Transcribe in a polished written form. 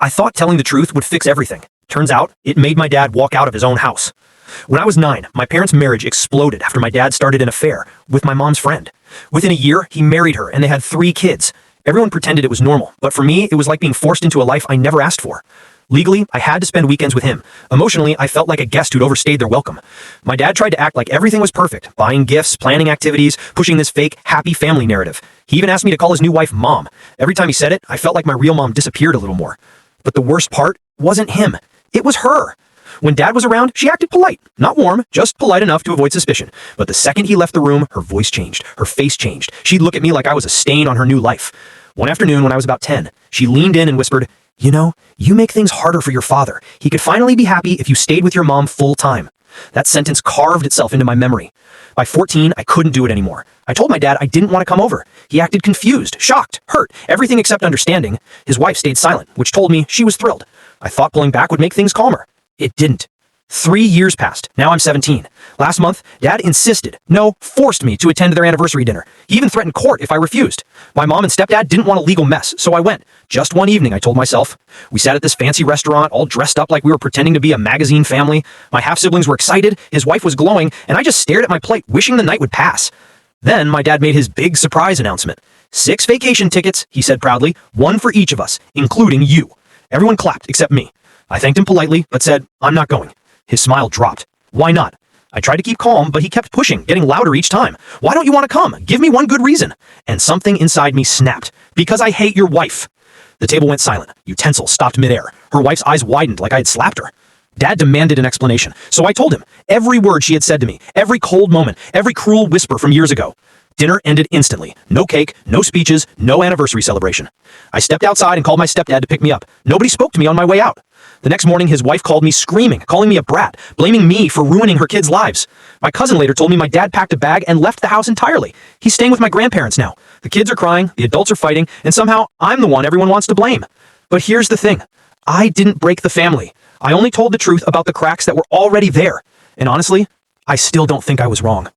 I thought telling the truth would fix everything. Turns out, it made my dad walk out of his own house. When I was 9, my parents' marriage exploded after my dad started an affair with my mom's friend. Within a year, he married her and they had 3 kids. Everyone pretended it was normal, but for me, it was like being forced into a life I never asked for. Legally, I had to spend weekends with him. Emotionally, I felt like a guest who'd overstayed their welcome. My dad tried to act like everything was perfect, buying gifts, planning activities, pushing this fake, happy family narrative. He even asked me to call his new wife Mom. Every time he said it, I felt like my real mom disappeared a little more. But the worst part wasn't him. It was her. When Dad was around, she acted polite. Not warm, just polite enough to avoid suspicion. But the second he left the room, her voice changed. Her face changed. She'd look at me like I was a stain on her new life. One afternoon when I was about 10, she leaned in and whispered, "You know, you make things harder for your father. He could finally be happy if you stayed with your mom full time." That sentence carved itself into my memory. By 14, I couldn't do it anymore. I told my dad I didn't want to come over. He acted confused, shocked, hurt, everything except understanding. His wife stayed silent, which told me she was thrilled. I thought pulling back would make things calmer. It didn't. 3 years passed. Now I'm 17. Last month, Dad insisted, no, forced me to attend their anniversary dinner. He even threatened court if I refused. My mom and stepdad didn't want a legal mess, so I went. Just one evening, I told myself. We sat at this fancy restaurant, all dressed up like we were pretending to be a magazine family. My half-siblings were excited, his wife was glowing, and I just stared at my plate, wishing the night would pass. Then my dad made his big surprise announcement. 6 vacation tickets, he said proudly, 1 for each of us, including you. Everyone clapped except me. I thanked him politely, but said, I'm not going. His smile dropped. Why not? I tried to keep calm, but he kept pushing, getting louder each time. Why don't you want to come? Give me one good reason. And something inside me snapped. Because I hate your wife. The table went silent. Utensils stopped midair. Her wife's eyes widened like I had slapped her. Dad demanded an explanation, so I told him every word she had said to me, every cold moment, every cruel whisper from years ago. Dinner ended instantly. No cake, no speeches, no anniversary celebration. I stepped outside and called my stepdad to pick me up. Nobody spoke to me on my way out. The next morning, his wife called me screaming, calling me a brat, blaming me for ruining her kids' lives. My cousin later told me my dad packed a bag and left the house entirely. He's staying with my grandparents now. The kids are crying, the adults are fighting, and somehow I'm the one everyone wants to blame. But here's the thing. I didn't break the family. I only told the truth about the cracks that were already there. And honestly, I still don't think I was wrong.